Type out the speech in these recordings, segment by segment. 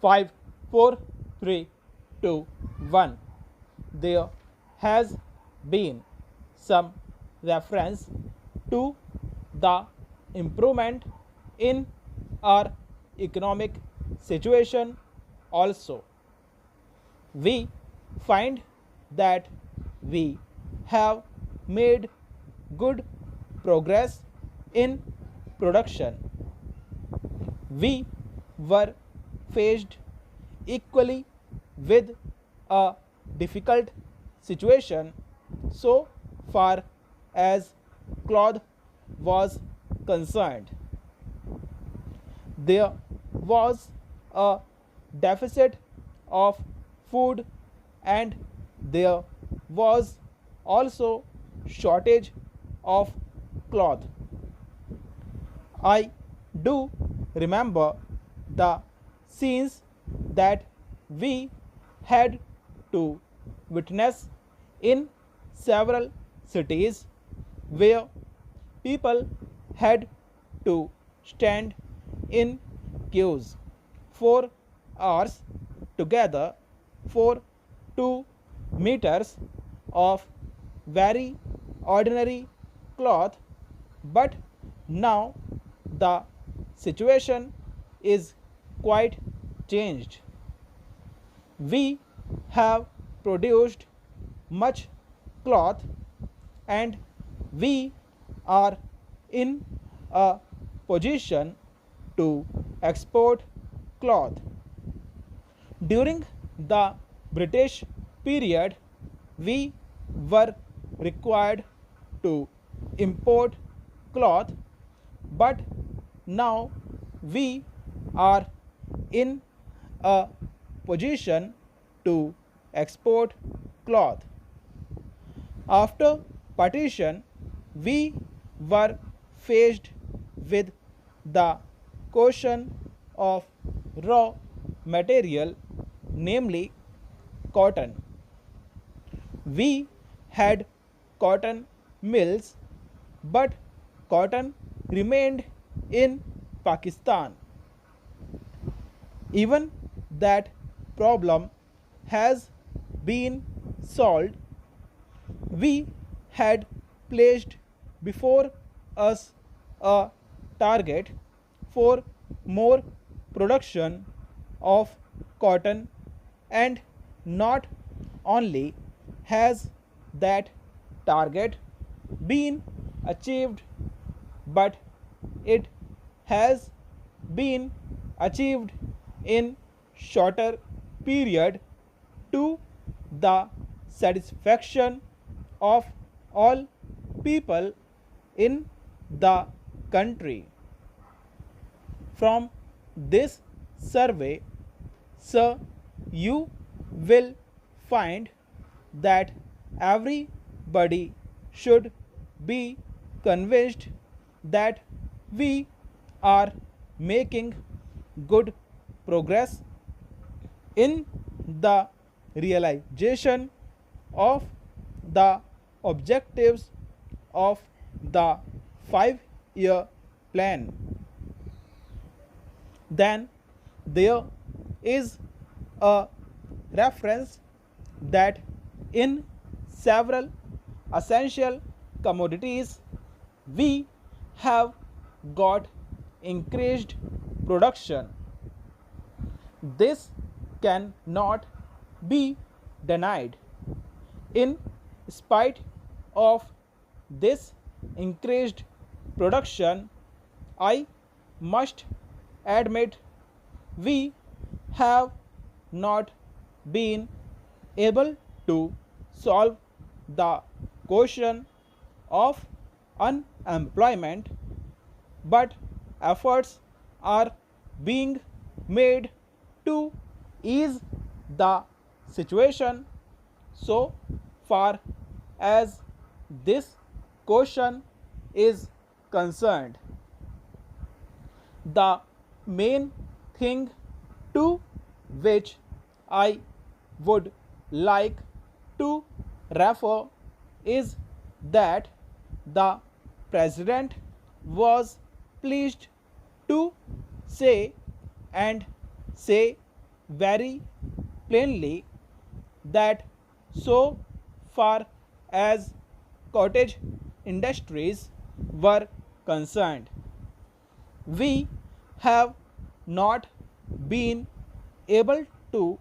5, 4, 3, 2, 1. There has been some reference to the improvement in our economic situation also. We find that we have made good progress in production. We were faced equally with a difficult situation so far as cloth was concerned. There was a deficit of food and there was also shortage of cloth. I do remember the scenes that we had to witness in several cities where people had to stand in queues for hours together for 2 meters of very ordinary cloth, but now the situation is quite changed. We have produced much cloth and we are in a position to export cloth. During the British period, we were required to import cloth, but now we are in a position to export cloth. After partition, we were faced with the question of raw material, namely cotton. We had cotton mills, but cotton remained in Pakistan. Even that problem has been solved. We had placed before us a target for more production of cotton, and not only has that target been achieved, but it has been achieved in shorter period to the satisfaction of all people in the country. From this survey, sir, you will find that everybody should be convinced that we are making good progress in the realization of the objectives of the 5-year plan. Then there is a reference that in several essential commodities we have got increased production. This cannot be denied. In spite of this increased production, I must admit we have not been able to solve the question of unemployment, but efforts are being made to ease the situation so far as this question is concerned. The main thing to which I would like to refer is that the President was pleased to say and say very plainly that so far as cottage industries were concerned, we have not been able to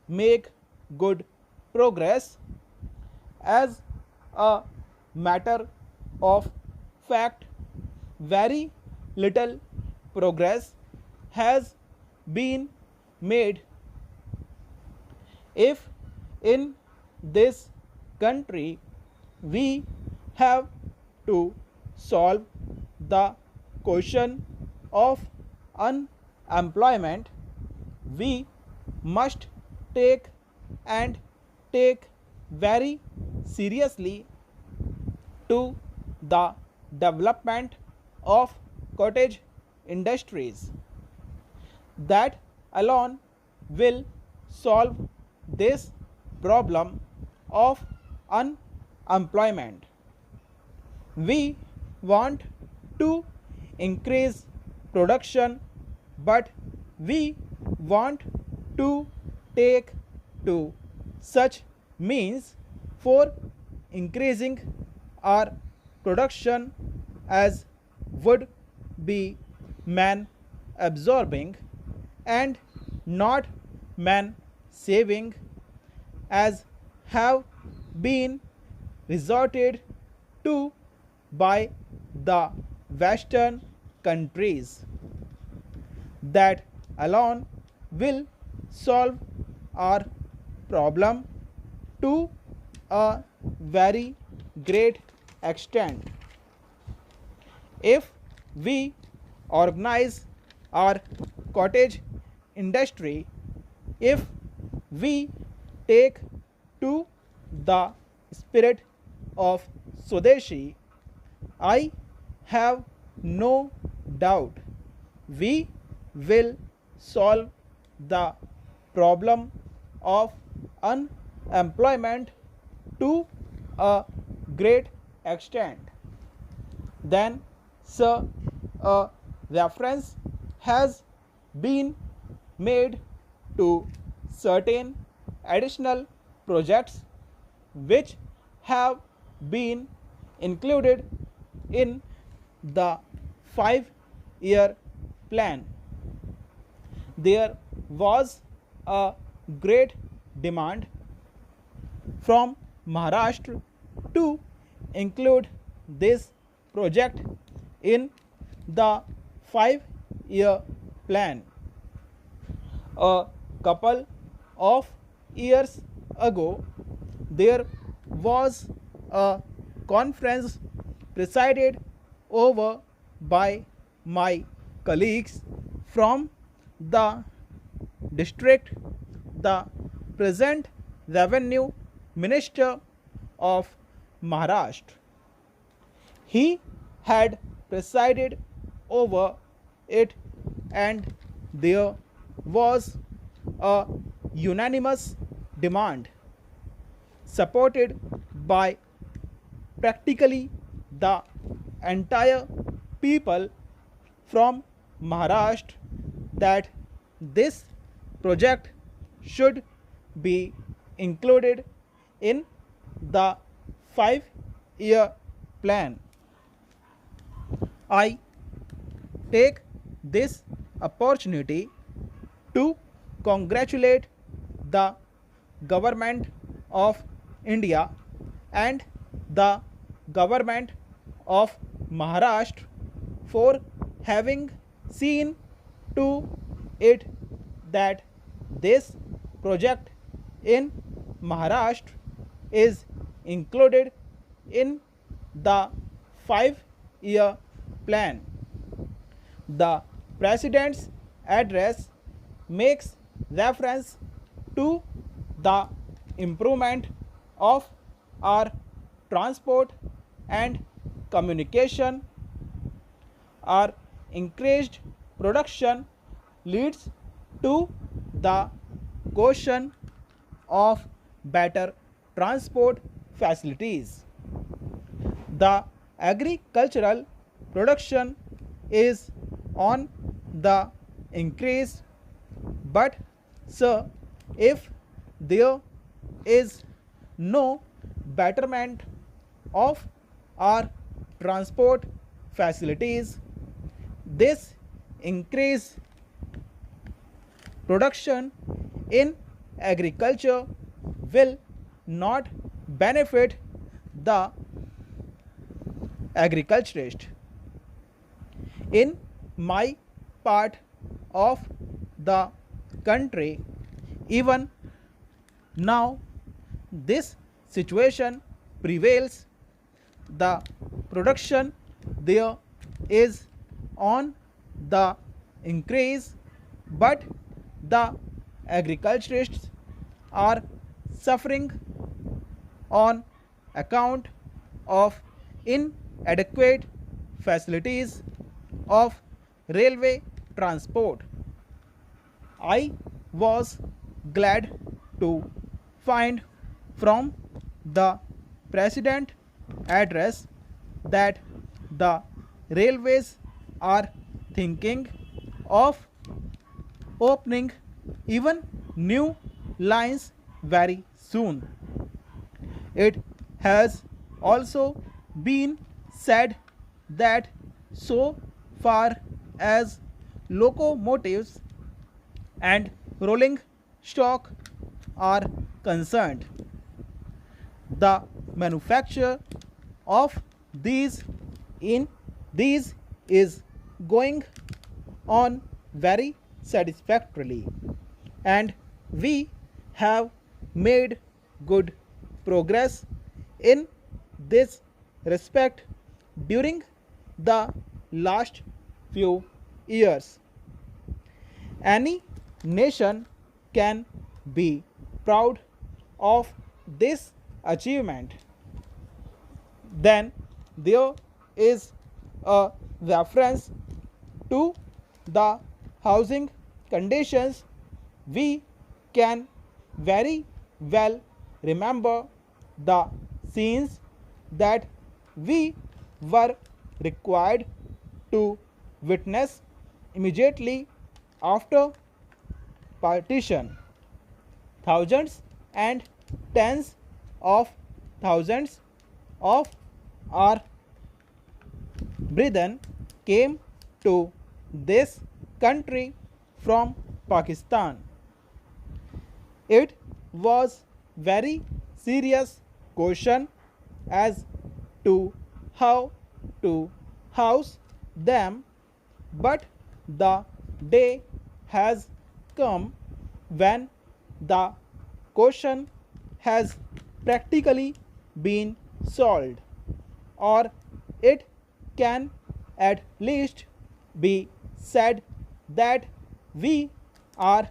make good progress. As a matter of fact, very little progress has been made. If in this country we have to solve the question of unemployment, we must take and take very seriously to the development of cottage industries. That alone will solve this problem of unemployment. We want to increase production, but we want to take to such means for increasing our production as would be man absorbing and not man saving, as have been resorted to by the Western countries. That alone will solve our problem to a very great extent. If we organize our cottage industry, if we take to the spirit of Swadeshi, I have no doubt we will solve the problem of unemployment to a great extent. Then, sir, a reference has been made to certain additional projects which have been included in the 5-year plan. There was a great demand from Maharashtra to include this project in the 5-year plan. A couple of years ago, there was a conference presided over by my colleagues from the district, the present revenue minister of Maharashtra. He had presided over it, and there was a unanimous demand supported by practically the entire people from Maharashtra that this project should be included in the 5-year plan. I take this opportunity to congratulate the government of India and the government of Maharashtra for having seen to it that this project in Maharashtra is included in the 5-year plan. The President's address makes reference to the improvement of our transport and communication. Our increased production leads to the question of better transport facilities. The agricultural production is on the increase, but So, if there is no betterment of our transport facilities, this increase production in agriculture will not benefit the agriculturist. In my part of the country, even now, this situation prevails. The production there is on the increase, but the agriculturists are suffering on account of inadequate facilities of railway transport. I was glad to find from the President address that the railways are thinking of opening even new lines very soon. It has also been said that so far as locomotives and rolling stock are concerned, the manufacture of these in these is going on very satisfactorily, and we have made good progress in this respect during the last few years. Any nation can be proud of this achievement. Then there is a reference to the housing conditions. We can very well remember the scenes that we were required to witness immediately after partition. Thousands and tens of thousands of our brethren came to this country from Pakistan. It was very serious question as to how to house them, but the day has come when the question has practically been solved, or it can at least be said that we are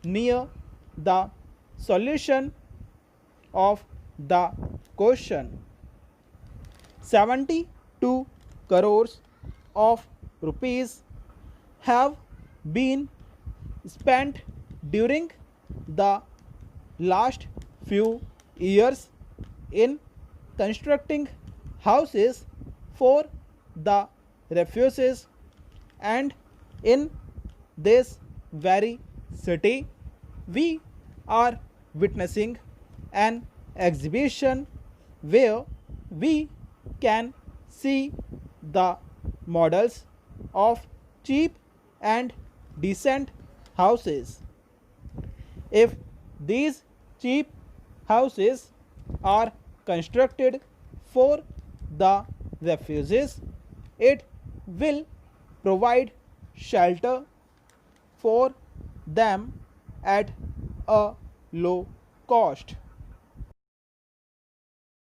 near the solution of the question. 72 crores of rupees have been spent during the last few years in constructing houses for the refugees, and in this very city we are witnessing an exhibition where we can see the models of cheap and decent houses. If these cheap houses are constructed for the refugees, it will provide shelter for them at a low cost.